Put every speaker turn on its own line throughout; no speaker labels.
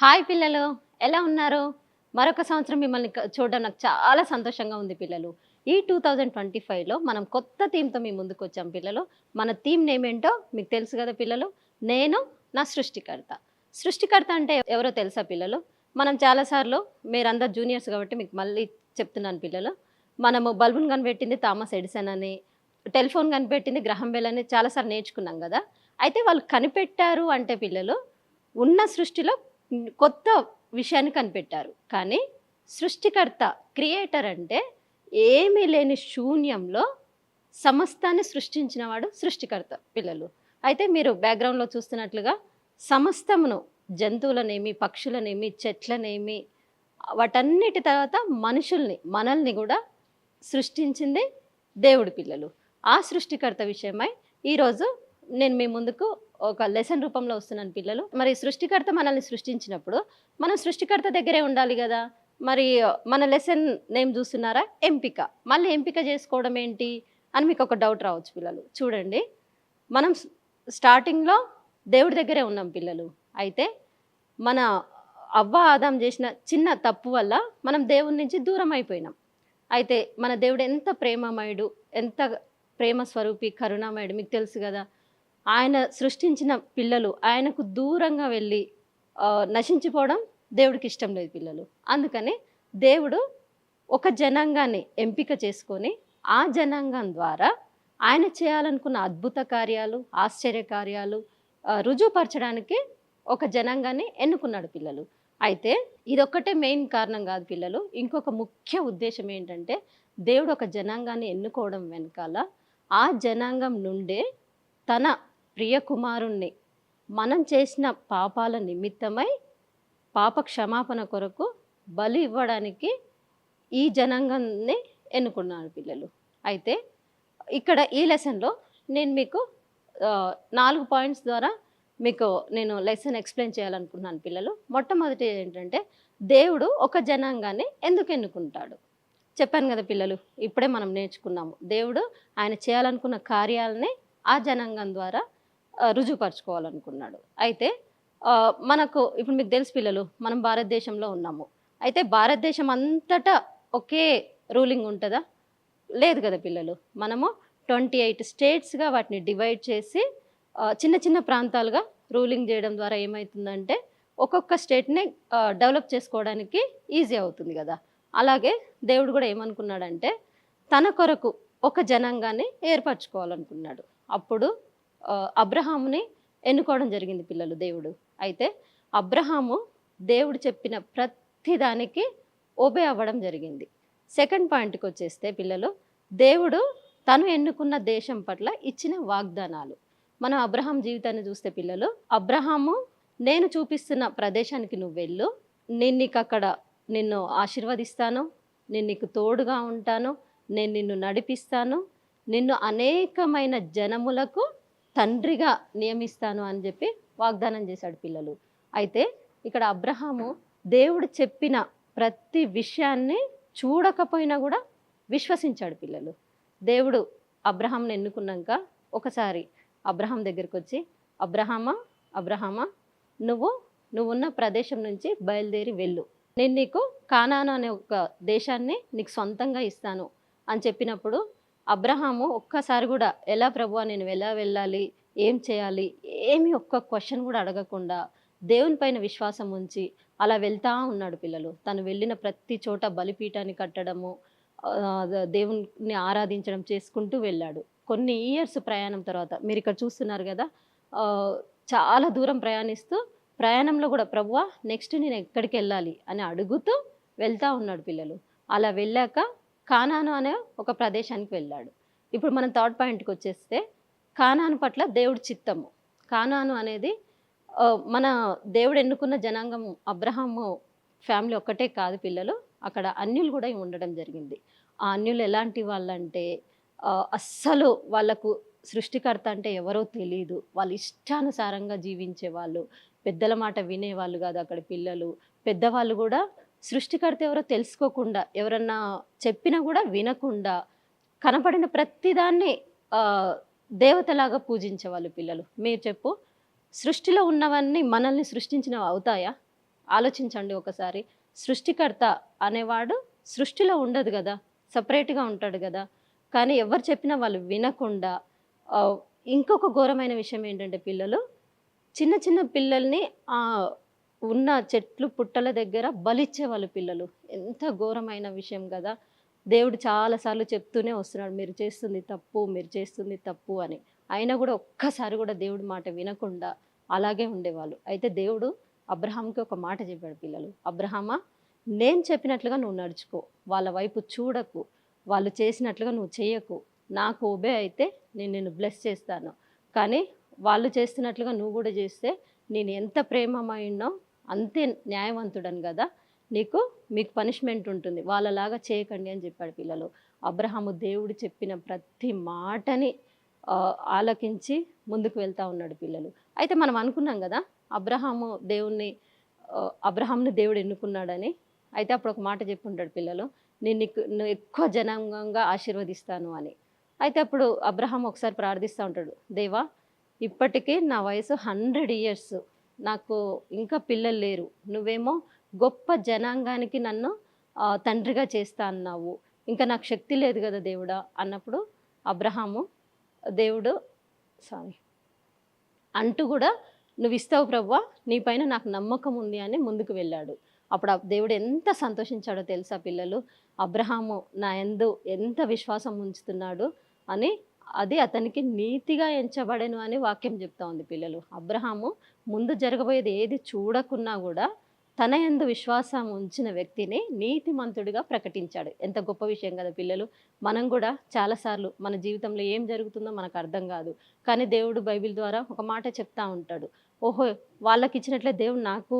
Hi పిల్లలు. ఎలా ఉన్నారు? మరొక సంవత్సరం మిమ్మల్ని చూడడం నాకు చాలా సంతోషంగా ఉంది పిల్లలు. ఈ 2025లో మనం కొత్త థీమ్‌తో మీ ముందుకొచ్చాం పిల్లలు. మన థీమ్ నేమ్ ఏంటో మీకు తెలుసు గదా పిల్లలు. నేను నా సృష్టికర్త. సృష్టికర్త అంటే ఎవరో తెలుసా పిల్లలు? మనం చాలా సార్లు మీరందరూ జూనియర్స్ గాబట్టి మీకు మళ్ళీ చెప్తున్నాను పిల్లలు. మనము బల్బును కనిపెట్టింది థామస్ ఎడిసన్ అని, టెలిఫోన్ కనిపెట్టింది గ్రహం బెల్ అని చాలా సార్లు నేర్చుకున్నాం గదా! అయితే వాళ్ళు కనిపెట్టారు అంటే పిల్లలు ఉన్న సృష్టిలో కొత్త విషయాన్ని కనిపెట్టారు. కానీ సృష్టికర్త, క్రియేటర్ అంటే ఏమీ లేని శూన్యంలో సమస్తాన్ని సృష్టించినవాడు సృష్టికర్త పిల్లలు. అయితే మీరు బ్యాక్‌గ్రౌండ్‌లో చూస్తున్నట్లుగా సమస్తమును జంతువులనేమి, పక్షులనేమి, చెట్లనేమి వాటన్నిటి తర్వాత మనుషుల్ని, మనల్ని గూడా సృష్టించింది దేవుడు పిల్లలు. ఆ సృష్టికర్త విషయమై ఈరోజు నేను మీ ముందుకు ఒక లెసన్ రూపంలో వస్తున్నాను పిల్లలు. మరి సృష్టికర్త మనల్ని సృష్టించినప్పుడు, మనం సృష్టికర్త దగ్గరే ఉండాలి గదా! మరి మన లెసన్ నేమ్ జూస్తున్నారా? ఎంపిక. మళ్ళీ ఎంపిక జేసుకోవడం ఏంటి? అని మీకొక డౌట్ రావచ్చు పిల్లలు. చూడండి, మనం స్టార్టింగ్‌లో దేవుడి దగ్గరే ఉన్నాం పిల్లలు. అయితే మన అవ్వ, ఆదాం జేసిన చిన్న తప్పు వల్ల మనం దేవుని నుంచి దూరం అయిపోయినాం. అయితే మన దేవుడు ఎంత ప్రేమమయుడు, ఎంత ప్రేమ స్వరూపి, కరుణామయుడు మీకు తెలుసు గదా! ఆయన సృష్టించిన పిల్లలు ఆయనకు దూరంగా వెళ్ళి నశించిపోవడం దేవుడికి ఇష్టం లేదు పిల్లలు. అందుకని దేవుడు ఒక జనాంగాన్ని ఎంపిక చేసుకొని, ఆ జనాంగం ద్వారా ఆయన చేయాలనుకున్న అద్భుత కార్యాలు, ఆశ్చర్య కార్యాలు రుజువుపరచడానికి ఒక జనాంగాన్ని ఎన్నుకున్నాడు పిల్లలు. అయితే ఇదొక్కటే మెయిన్ కారణం గాదు పిల్లలు. ఇంకొక ముఖ్య ఉద్దేశ్యం ఏంటంటే, దేవుడు ఒక జనాంగాన్ని ఎన్నుకోవడం వెనకాల, ఆ జనాంగం నుండే తన ప్రియ కుమారుణ్ణి మనం చేసిన పాపాల నిమిత్తమై పాప క్షమాపణ కొరకు బలి ఇవ్వడానికి ఈ జనాంగాన్ని ఎన్నుకున్నాడు పిల్లలు. అయితే ఇక్కడ ఈ లెసన్‌లో నేను మీకు 4 పాయింట్స్ ద్వారా మీకు నేను లెసన్ ఎక్స్‌ప్లెయిన్ చేయాలనుకుంటున్నాను పిల్లలు. మొట్టమొదటిది ఏంటంటే, దేవుడు ఒక జనాంగాన్ని ఎందుకు ఎన్నుకుంటాడు? చెప్పాను గదా పిల్లలు, ఇప్పుడే మనం నేర్చుకున్నాము. దేవుడు ఆయన చేయాలనుకున్న కార్యాలని ఆ జనాంగం ద్వారా రుజువుపరుచుకోవాలనుకున్నాడు. అయితే మనకు ఇప్పుడు మీకు తెలుసు పిల్లలు, మనం భారతదేశంలో ఉన్నాము. అయితే భారతదేశం అంతటా ఒకే రూలింగ్ ఉంటదా? లేదు గదా పిల్లలు. మనము 28 స్టేట్స్‌గా వాటిని డివైడ్ చేసి చిన్న చిన్న ప్రాంతాలుగా రూలింగ్ జేయడం ద్వారా ఏమైతుందంటే, ఒక్కొక్క స్టేట్‌ని డెవలప్ చేసుకోవడానికి ఈజీ అవుతుంది గదా! అలాగే దేవుడు గూడా ఏమనుకున్నాడంటే, తన కొరకు ఒక జనాంగాన్ని ఏర్పరచుకోవాలనుకున్నాడు. అప్పుడు అబ్రహాముని ఎన్నుకోవడం జరిగింది పిల్లలు దేవుడు. అయితే అబ్రహాము దేవుడు చెప్పిన ప్రతి దానికి ఒబే అవ్వడం జరిగింది. సెకండ్ పాయింట్‌కొచ్చేస్తే పిల్లలు, దేవుడు తను ఎన్నుకున్న దేశం పట్ల ఇచ్చిన వాగ్దానాలు. మనం అబ్రహాం జీవితాన్ని చూస్తే పిల్లలు, అబ్రహాము నేను చూపిస్తున్న ప్రదేశానికి నువ్వు వెళ్ళు. నేను నీకక్కడ నిన్ను ఆశీర్వదిస్తాను. నేను నీకు తోడుగా ఉంటాను. నేను నిన్ను నడిపిస్తాను. నిన్ను అనేకమైన జనములకు తండ్రిగా నియమిస్తాను అని చెప్పి వాగ్దానం చేశాడు పిల్లలు. అయితే ఇక్కడ అబ్రహాము దేవుడు చెప్పిన ప్రతి విషయాన్ని చూడకపోయినా కూడా విశ్వసించాడు పిల్లలు. దేవుడు అబ్రహాంని ఎన్నుకున్నాక ఒకసారి అబ్రహాం దగ్గరకొచ్చి, అబ్రహామా, అబ్రహామా, నువ్వున్న ప్రదేశం నుంచి బయలుదేరి వెళ్ళు. నేను నీకు కానాను అనే ఒక దేశాన్ని నీకు సొంతంగా ఇస్తాను అని చెప్పినప్పుడు అబ్రహాము ఒక్కసారి కూడా ఎలా ప్రభువా నేను ఎలా వెళ్ళాలి? ఏం చేయాలి? ఏమి ఒక్క క్వెషన్ కూడా అడగకుండా దేవుని పైన విశ్వాసం ఉంచి అలా వెళ్తా ఉన్నాడు పిల్లలు. తను వెళ్ళిన ప్రతి చోట బలిపీఠాన్ని కట్టడము, దేవుడిని ఆరాధించడం చేసుకుంటూ వెళ్ళాడు. కొన్ని ఇయర్స్ ప్రయాణం తర్వాత మీరిక్కడ చూస్తున్నారు గదా! చాలా దూరం ప్రయాణిస్తూ ప్రయాణంలో గూడా ప్రభువా నెక్స్ట్ నేను ఎక్కడికెళ్ళాలి అని అడుగుతూ వెళ్తా ఉన్నాడు పిల్లలు. అలా వెళ్ళాక కానాను అనే ఒక ప్రదేశానికి వెళ్ళాడు. ఇప్పుడు మనం థర్డ్ పాయింట్‌కొచ్చేస్తే, కానాను పట్ల దేవుడి చిత్తము. కానాను అనేది మన దేవుడు ఎన్నుకున్న జనాంగం అబ్రహాము ఫ్యామిలీ ఒక్కటే కాదు పిల్లలు. అక్కడ అన్యులు గూడా ఉండడం జరిగింది. ఆ అన్యులు ఎలాంటి వాళ్ళంటే అస్సలు వాళ్ళకు సృష్టికర్త అంటే ఎవరో తెలీదు. వాళ్ళు ఇష్టానుసారంగా జీవించేవాళ్ళు. పెద్దల మాట వినేవాళ్ళు గాదు అక్కడ పిల్లలు. పెద్దవాళ్ళు గూడా సృష్టికర్త ఎవరో తెలుసుకోకుండా, ఎవరన్నా చెప్పినా గూడా వినకుండా, కనపడిన ప్రతిదాన్ని దేవతలాగా పూజించేవాళ్ళు పిల్లలు. మీరు చెప్పు, సృష్టిలో ఉన్నవన్నీ మనల్ని సృష్టించినవి అవుతాయా? ఆలోచించండి ఒకసారి. సృష్టికర్త అనేవాడు సృష్టిలో ఉండదు గదా! సెపరేట్‌గా ఉంటాడు గదా! కానీ ఎవరు చెప్పినా వాళ్ళు వినకుండా ఆహ్, ఇంకొక ఘోరమైన విషయం ఏంటంటే పిల్లలు, చిన్న చిన్న పిల్లల్ని ఉన్న చెట్లు, పుట్టల దగ్గర బలిచ్చేవాళ్ళు పిల్లలు. ఎంత ఘోరమైన విషయం గదా! దేవుడు చాలా సార్లు చెప్తూనే వస్తున్నాడు. మీరు చేస్తుంది తప్పు, మీరు చేస్తుంది తప్పు అని. అయినా గూడా ఒక్కసారి గూడా దేవుడి మాట వినకుండా అలాగే ఉండేవాళ్ళు. అయితే దేవుడు అబ్రహాంకి ఒక మాట చెప్పాడు పిల్లలు. అబ్రహామా, నేను చెప్పినట్లుగా నువ్వు నడుచుకో. వాళ్ళ వైపు చూడకు. వాళ్ళు చేసినట్లుగా నువ్వు చెయ్యకు. నాకు ఒబే అయితే నేను నిన్ను బ్లెస్ చేస్తాను. కానీ వాళ్ళు చేస్తున్నట్లుగా నువ్వు గూడా చేస్తే నేను ఎంత ప్రేమమయుడినో అంతే న్యాయవంతుడను గదా! మీకు పనిష్మెంట్ ఉంటుంది. వాళ్ళలాగా చేయకండి అని చెప్పాడు పిల్లలు. అబ్రహాము దేవుడు చెప్పిన ప్రతి మాటని ఆలకించి ముందుకు వెళ్తా ఉన్నాడు పిల్లలు. అయితే మనం అనుకున్నాం గదా! అబ్రహాముని దేవుడు ఎన్నుకున్నాడని. అయితే అప్పుడు ఒక మాట చెప్పుంటాడు పిల్లలు. నువ్వు ఎక్కువ జనాంగంగా ఆశీర్వదిస్తాను అని. అయితే అప్పుడు అబ్రహాం ఒకసారి ప్రార్థిస్తా ఉంటాడు. దేవా, ఇప్పటికే నా వయసు 100 ఇయర్స్. నాకు ఇంకా పిల్లలు లేరు. నువ్వేమో గొప్ప జనాంగానికి నన్ను తండ్రిగా చేస్తా అన్నావు. ఇంకా నాకు శక్తి లేదు గదా దేవుడా! అన్నప్పుడు అబ్రహాము దేవుడు సారీ అంటూ గూడా నువ్విస్తావు ప్రభువా! నీ పైన నాకు నమ్మకం ఉంది అని ముందుకు వెళ్ళాడు. అప్పుడు ఆ దేవుడు ఎంత సంతోషించాడో తెలుసా పిల్లలు? అబ్రహాము నా యందు ఎంత విశ్వాసం ఉంచుతున్నాడు అని, అది అతనికి నీతిగా ఎంచబడెను అని వాక్యం చెప్తా ఉంది పిల్లలు. అబ్రహాము ముందు జరగబోయేది ఏది చూడకున్నా గూడా తన యందు విశ్వాసం ఉంచిన వ్యక్తిని నీతిమంతుడిగా ప్రకటించాడు. ఎంత గొప్ప విషయం గదా పిల్లలు! మనం గూడా చాలా సార్లు మన జీవితంలో ఏం జరుగుతుందో మనకు అర్థం గాదు. కానీ దేవుడు బైబిల్ ద్వారా ఒక మాట చెప్తా ఉంటాడు. ఓహో! వాళ్ళకిచ్చినట్లే దేవుడు నాకు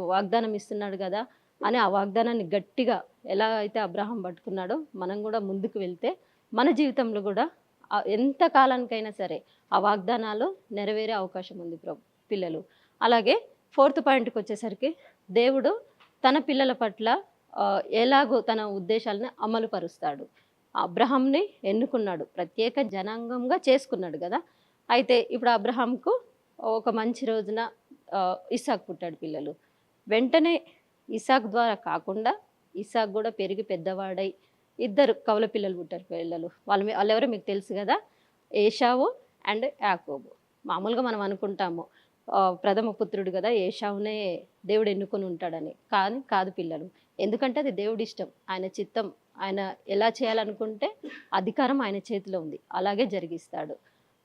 వాగ్దానం ఇస్తున్నాడు గదా! అని ఆ వాగ్దానాన్ని గట్టిగా ఎలా అయితే అబ్రహాం పట్టుకున్నాడో మనం గూడా ముందుకు వెళ్తే మన జీవితంలో గూడా ఎంత కాలానికైనా సరే ఆ వాగ్దానాలు నెరవేరే అవకాశం ఉంది పిల్లలు. అలాగే ఫోర్త్ పాయింట్‌కొచ్చేసరికి దేవుడు తన పిల్లల పట్ల ఎలాగో తన ఉద్దేశాలను అమలు పరుస్తాడు. అబ్రహాంని ఎన్నుకున్నాడు. ప్రత్యేక జనాంగంగా చేసుకున్నాడు గదా! అయితే ఇప్పుడు అబ్రహాంకు ఒక మంచి రోజున ఇస్సాకు పుట్టాడు పిల్లలు. వెంటనే ఇస్సాకు ద్వారా కాకుండా ఇస్సాకు గూడా పెరిగి పెద్దవాడై ఇద్దరు కవల పిల్లలు పుట్టారు పిల్లలు. వాళ్ళెవరో మీకు తెలుసు గదా! ఏశావు అండ్ యాకోబు. మామూలుగా మనం అనుకుంటాము ప్రథమ పుత్రుడు గదా! ఏశావునే దేవుడు ఎన్నుకొని ఉంటాడని. కానీ కాదు పిల్లలు. ఎందుకంటే అది దేవుడిష్టం. ఆయన చిత్తం. ఆయన ఎలా చేయాలనుకుంటే అధికారం ఆయన చేతిలో ఉంది. అలాగే జరిగిస్తాడు.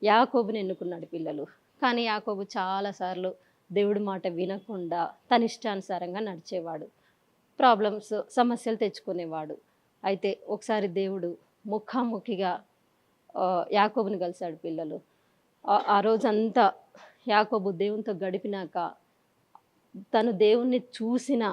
యాకోబుని ఎన్నుకున్నాడు పిల్లలు. కానీ యాకోబు చాలా సార్లు దేవుడి మాట వినకుండా తన ఇష్టానుసారంగా నడిచేవాడు. సమస్యలు తెచ్చుకునేవాడు. అయితే ఒకసారి దేవుడు ముఖాముఖిగా యాకోబుని కలిసాడు పిల్లలు. ఆ రోజంతా యాకోబు దేవునితో గడిపినాక తను దేవుణ్ణి చూసిన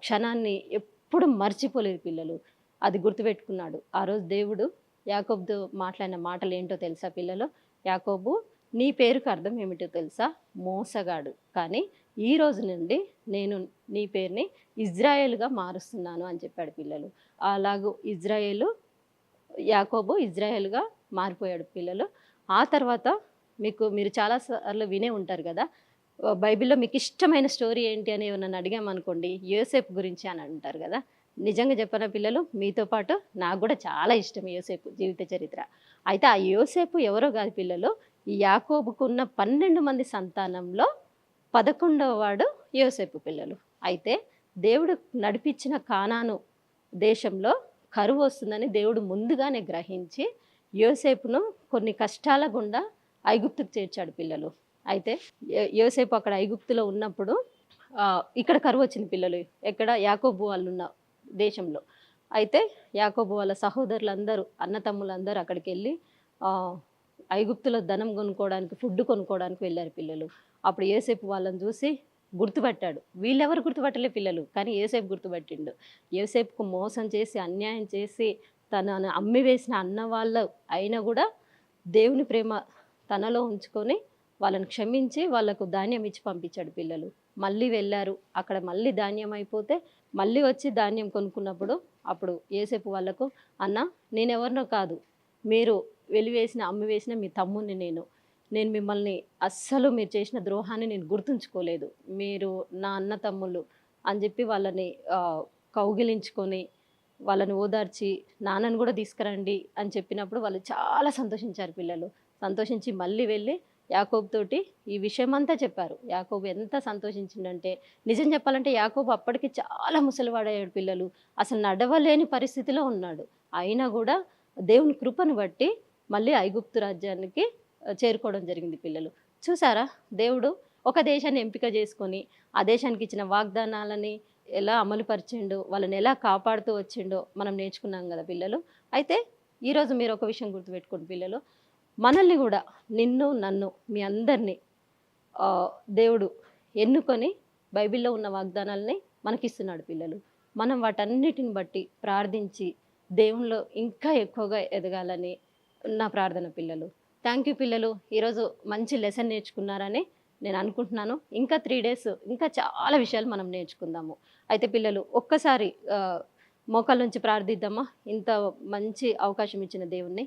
క్షణాన్ని ఎప్పుడు మర్చిపోలేదు పిల్లలు. అది గుర్తుపెట్టుకున్నాడు. ఆ రోజు దేవుడు యాకోబుతో మాట్లాడిన మాటలు ఏంటో తెలుసా పిల్లలు? యాకోబు, నీ పేరుకు అర్థం ఏమిటో తెలుసా? మోసగాడు. కానీ ఈ రోజు నుండి నేను నీ పేరుని ఇజ్రాయేలుగా మారుస్తున్నాను అని చెప్పాడు పిల్లలు. అలాగూ యాకోబు ఇజ్రాయేలుగా మారిపోయాడు పిల్లలు. ఆ తర్వాత మీరు చాలా సార్లు వినే ఉంటారు కదా! బైబిల్‌లో మీకు ఇష్టమైన స్టోరీ ఏంటి అని ఎవరినైనా అడిగామనుకోండి, యోసేపు గురించి అని అంటారు కదా! నిజంగా చెప్పనా పిల్లలు, మీతో పాటు నాకు కూడా చాలా ఇష్టం యోసేపు జీవిత చరిత్ర. అయితే ఆ యోసేపు ఎవరో కాదు పిల్లలు, ఈ యాకోబుకున్న 12 మంది సంతానంలో 11వ వాడు యోసేపు పిల్లలు. అయితే దేవుడు నడిపించిన కానాను దేశంలో కరువు వస్తుందని దేవుడు ముందుగానే గ్రహించి యోసేపును కొన్ని కష్టాల గుండా ఐగుప్తుకు చేర్చాడు పిల్లలు. అయితే యోసేపు అక్కడ ఐగుప్తులో ఉన్నప్పుడు ఇక్కడ కరువు వచ్చింది పిల్లలు. ఎక్కడ? యాకోబు వాళ్ళున్న దేశంలో. అయితే యాకోబు వాళ్ళ సహోదరులందరూ, అన్నతమ్ములందరూ అక్కడికెళ్ళి ఐగుప్తులో ధనం కొనుక్కోవడానికి, ఫుడ్ కొనుక్కోవడానికి వెళ్ళారు పిల్లలు. అప్పుడు యోసేపు వాళ్ళని చూసి గుర్తుపట్టాడు. వీళ్ళెవరు గుర్తుపట్టలే పిల్లలు, కానీ యోసేపు గుర్తుపట్టిండు. యోసేపుకు మోసం చేసి, అన్యాయం చేసి, తనను అమ్మివేసిన అన్న వాళ్ళు అయినా కూడా దేవుని ప్రేమ తనలో ఉంచుకొని వాళ్ళని క్షమించి వాళ్ళకు ధాన్యం ఇచ్చి పంపించాడు పిల్లలు. మళ్ళీ వెళ్ళారు. అక్కడ మళ్ళీ ధాన్యం అయిపోతే మళ్ళీ వచ్చి ధాన్యం కొనుక్కున్నప్పుడు అప్పుడు యోసేపు వాళ్ళకు, అన్న నేనెవరినో కాదు, మీరు అమ్మివేసిన మీ తమ్ముడిని నేను. నేను మిమ్మల్ని అస్సలు మీరు చేసిన ద్రోహాన్ని నేను గుర్తుంచుకోలేదు. మీరు నా అన్న తమ్ముళ్ళు అని చెప్పి వాళ్ళని కౌగిలించుకొని, వాళ్ళని ఓదార్చి, నాన్నని కూడా తీసుకురండి అని చెప్పినప్పుడు వాళ్ళు చాలా సంతోషించారు పిల్లలు. సంతోషించి మళ్ళీ వెళ్ళి యాకోబు తోటి ఈ విషయమంతా చెప్పారు. యాకోబు ఎంత సంతోషించిండంటే, నిజం చెప్పాలంటే యాకోబు అప్పటికి చాలా ముసలివాడయ్యాడు పిల్లలు. అసలు నడవలేని పరిస్థితిలో ఉన్నాడు. అయినా కూడా దేవుని కృపను బట్టి మళ్ళీ ఐగుప్తు రాజ్యానికి చేరుకోవడం జరిగింది పిల్లలు. చూసారా, దేవుడు ఒక దేశాన్ని ఎంపిక చేసుకొని ఆ దేశానికి ఇచ్చిన వాగ్దానాలని ఎలా అమలుపరిచిండో, వాళ్ళని ఎలా కాపాడుతూ వచ్చిండో మనం నేర్చుకున్నాం కదా పిల్లలు. అయితే ఈరోజు మీరు ఒక విషయం గుర్తుపెట్టుకోండి పిల్లలు, మనల్ని కూడా, నిన్ను నన్ను మీ అందరినీ దేవుడు ఎన్నుకొని బైబిల్లో ఉన్న వాగ్దానాలని మనకిస్తున్నాడు పిల్లలు. మనం వాటన్నిటిని బట్టి ప్రార్థించి దేవునిలో ఇంకా ఎక్కువగా ఎదగాలని నా ప్రార్థన పిల్లలు. థ్యాంక్ యూ పిల్లలు. ఈరోజు మంచి లెసన్ నేర్చుకున్నారని నేను అనుకుంటున్నాను. ఇంకా 3 days ఇంకా చాలా విషయాలు మనం నేర్చుకుందాము. అయితే పిల్లలు ఒక్కసారి మోకాళ్ళ నుంచి ప్రార్థిద్దామా, ఇంత మంచి అవకాశం ఇచ్చిన దేవుణ్ణి.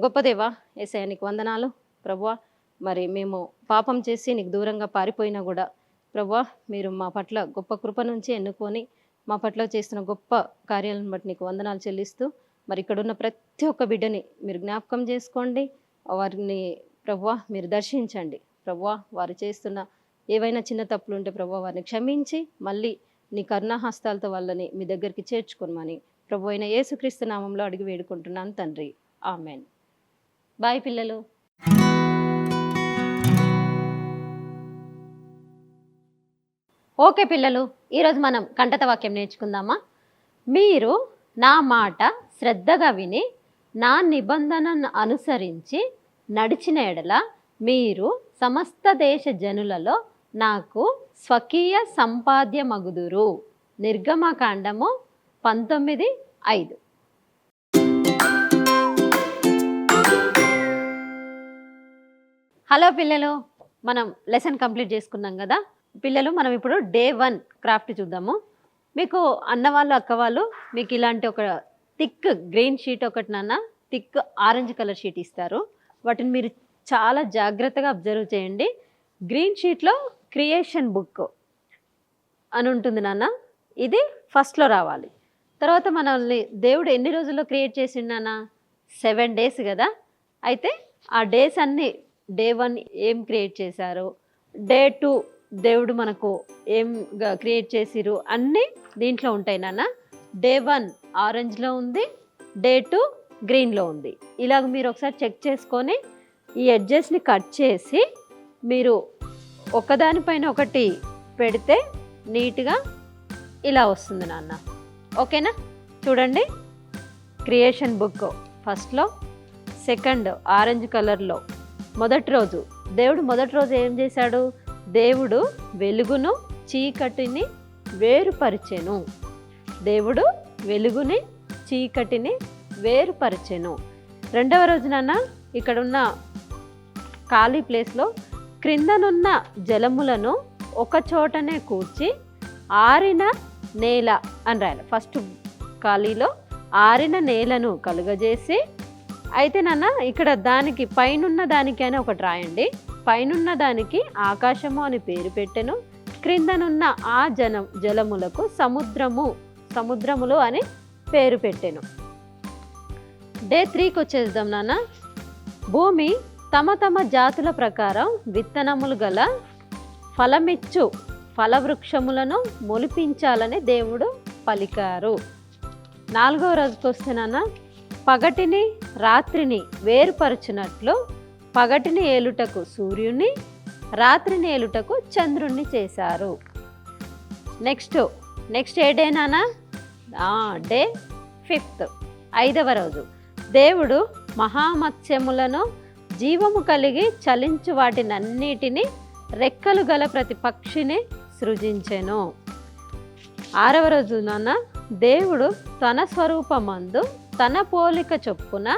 గొప్ప దేవా, యేసయ్య నీకు వందనాలు ప్రభువా. మరి మేము పాపం చేసి నీకు దూరంగా పారిపోయినా కూడా ప్రభువా, మీరు మా పట్ల గొప్ప కృప నుంచి ఎన్నుకొని మా పట్ల చేస్తున్న గొప్ప కార్యాలను బట్టి నీకు వందనాలు చెల్లిస్తూ, మరి ఇక్కడున్న ప్రతి ఒక్క బిడ్డని మీరు జ్ఞాపకం చేసుకోండి. వారిని ప్రభువా మీరు దర్శించండి ప్రభువా. వారు చేస్తున్న ఏవైనా చిన్న తప్పులు ఉంటే ప్రభువా వారిని క్షమించి మళ్ళీ నీ కరుణాహస్తాలతో వాళ్ళని మీ దగ్గరికి చేర్చుకోమని ప్రభు అయిన యేసుక్రీస్తు నామంలో అడిగి వేడుకుంటున్నాను తండ్రి. ఆమెన్. బాయ్ పిల్లలు. ఓకే పిల్లలు, ఈరోజు మనం కంటత వాక్యం నేర్చుకుందామా. మీరు నా మాట శ్రద్ధగా విని నా నిబంధనను అనుసరించి నడిచిన ఎడల మీరు సమస్త దేశ జనులలో నాకు స్వకీయ సంపాద్యమగుదురు. నిర్గమకాండము 19:5. హలో పిల్లలు, మనం లెసన్ కంప్లీట్ చేసుకున్నాం కదా పిల్లలు. మనం ఇప్పుడు డే 1 క్రాఫ్ట్ చూద్దాము. మీకు అన్నవాళ్ళు అక్క వాళ్ళు మీకు ఇలాంటి ఒక థిక్ గ్రీన్ షీట్ ఒకటి నాన్న, థిక్ ఆరెంజ్ కలర్ షీట్ ఇస్తారు. వాటిని మీరు చాలా జాగ్రత్తగా అబ్జర్వ్ చేయండి. గ్రీన్ షీట్లో క్రియేషన్ బుక్ అని ఉంటుంది నాన్న, ఇది ఫస్ట్లో రావాలి. తర్వాత మనల్ని దేవుడు ఎన్ని రోజుల్లో క్రియేట్ చేసిండు నాన్న? 7 days కదా. అయితే ఆ డేస్ అన్నీ డే 1 ఏం క్రియేట్ చేశారు, డే 2 దేవుడు మనకు ఏం క్రియేట్ చేసిరు అన్నీ దీంట్లో ఉంటాయి నాన్న. డే 1 ఆరెంజ్లో ఉంది, డే 2 గ్రీన్లో ఉంది. ఇలాగ మీరు ఒకసారి చెక్ చేసుకొని ఈ ఎడ్జెస్ని కట్ చేసి మీరు ఒకదానిపైన ఒకటి పెడితే నీట్గా ఇలా వస్తుంది నాన్న. ఓకేనా? చూడండి, క్రియేషన్ బుక్ ఫస్ట్లో, సెకండ్ ఆరెంజ్ కలర్లో. మొదటి రోజు దేవుడు మొదటి రోజు ఏం చేశాడు? దేవుడు వెలుగును చీకటిని వేరుపరిచెను. దేవుడు వెలుగుని చీకటిని వేరుపరిచెను. రెండవ రోజు నాన్న ఇక్కడున్న ఖాళీ ప్లేస్లో క్రిందనున్న జలములను ఒక చోటనే కూర్చి ఆరిన నేల అని రాయాలి. ఫస్ట్ ఖాళీలో ఆరిన నేలను కలుగజేసి, అయితే నాన్న ఇక్కడ దానికి పైనున్న దానికి అని ఒకటి రాయండి. పైనున్న దానికి ఆకాశము అని పేరు పెట్టెను, క్రిందనున్న ఆ జలములకు సముద్రములు అని పేరు పెట్టెను. డే 3కి వచ్చేద్దాం నాన్న. భూమి తమ తమ జాతుల ప్రకారం విత్తనములు గల ఫలమిచ్చు ఫలవృక్షములను మొలిపించాలని దేవుడు పలికారు. 4వ రోజుకి వస్తే నాన్న, పగటిని రాత్రిని వేరుపరచునట్లు పగటిని ఏలుటకు సూర్యుని, రాత్రిని ఏలుటకు చంద్రుణ్ణి చేశారు. నెక్స్ట్ ఏ డే నాన్న? డే 5th 5వ రోజు. దేవుడు మహామత్స్యములను, జీవము కలిగి చలించు వాటినన్నిటినీ, రెక్కలు గల ప్రతి పక్షిని సృజించెను. 6వ రోజు నాన్న, దేవుడు తన స్వరూపమందు తన పోలిక చొప్పున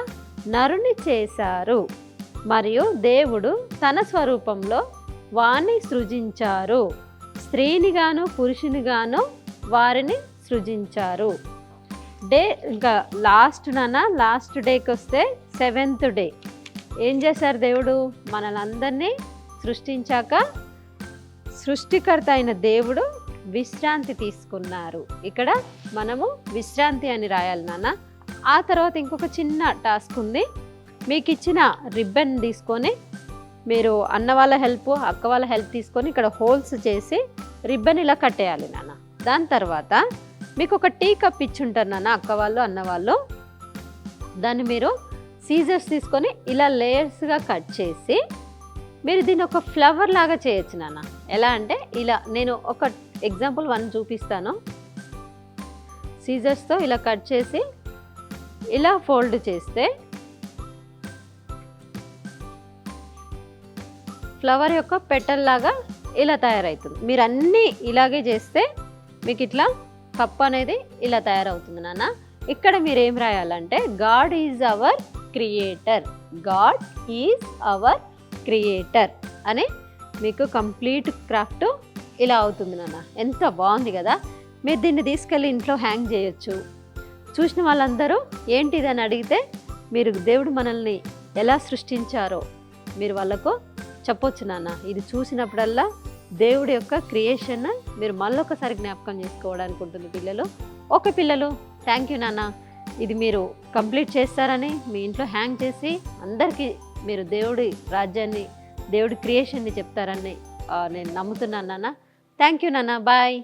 నరుని చేశారు, మరియు దేవుడు తన స్వరూపంలో వారిని సృజించారు. స్త్రీనిగాను పురుషునిగాను వారిని సృజించారు. డే ఇంకా లాస్ట్ డేకి వస్తే 7th డే. ఏం చేశారు దేవుడు? మనల్ని అందరినీ సృష్టించాక సృష్టికర్త అయిన దేవుడు విశ్రాంతి తీసుకున్నారు. ఇక్కడ మనము విశ్రాంతి అని రాయాలి నాన్న. ఆ తర్వాత ఇంకొక చిన్న టాస్క్ ఉంది. మీకు ఇచ్చిన రిబ్బన్ తీసుకొని మీరు అన్న వాళ్ళ హెల్ప్, అక్క వాళ్ళ హెల్ప్ తీసుకొని ఇక్కడ హోల్స్ చేసి రిబ్బన్ ఇలా కట్టేయాలి నాన్న. దాని తర్వాత మీకు ఒక టీ కప్ ఇచ్చుంటారు నాన్న, అక్క వాళ్ళు అన్న వాళ్ళు. దాన్ని మీరు సీజర్స్ తీసుకొని ఇలా లేయర్స్గా కట్ చేసి మీరు దీన్ని ఒక ఫ్లవర్ లాగా చేయొచ్చు నాన్న. ఎలా అంటే ఇలా నేను ఒక ఎగ్జాంపుల్ 1 చూపిస్తాను. సీజర్స్తో ఇలా కట్ చేసి ఇలా ఫోల్డ్ చేస్తే ఫ్లవర్ యొక్క పెటల్ లాగా ఇలా తయారవుతుంది. మీరు అన్నీ ఇలాగే చేస్తే మీకు ఇట్లా కప్ అనేది ఇలా తయారవుతుంది నాన్న. ఇక్కడ మీరు ఏం రాయాలంటే God is our creator, God is our creator అని మీకు కంప్లీట్ క్రాఫ్ట్ ఇలా అవుతుంది నాన్న. ఎంత బాగుంది కదా. మీరు దీన్ని తీసుకెళ్ళి ఇంట్లో హ్యాంగ్ చేయొచ్చు. చూసిన వాళ్ళందరూ ఏంటి ఇది అని అడిగితే మీరు దేవుడు మనల్ని ఎలా సృష్టించారో మీరు వాళ్ళకు చెప్పొచ్చు నాన్న. ఇది చూసినప్పుడల్లా దేవుడి యొక్క క్రియేషన్ మీరు మళ్ళొకసారి జ్ఞాపకం చేసుకోవడానికి ఉంటుంది పిల్లలు. ఓకే పిల్లలు, థ్యాంక్ యూ నాన్న. ఇది మీరు కంప్లీట్ చేస్తారని మీ ఇంట్లో హ్యాంగ్ చేసి అందరికీ మీరు దేవుడి రాజ్యాన్ని, దేవుడి క్రియేషన్ని చెప్తారని నేను నమ్ముతున్నాను నాన్న. థ్యాంక్ యూ నాన్న. బాయ్.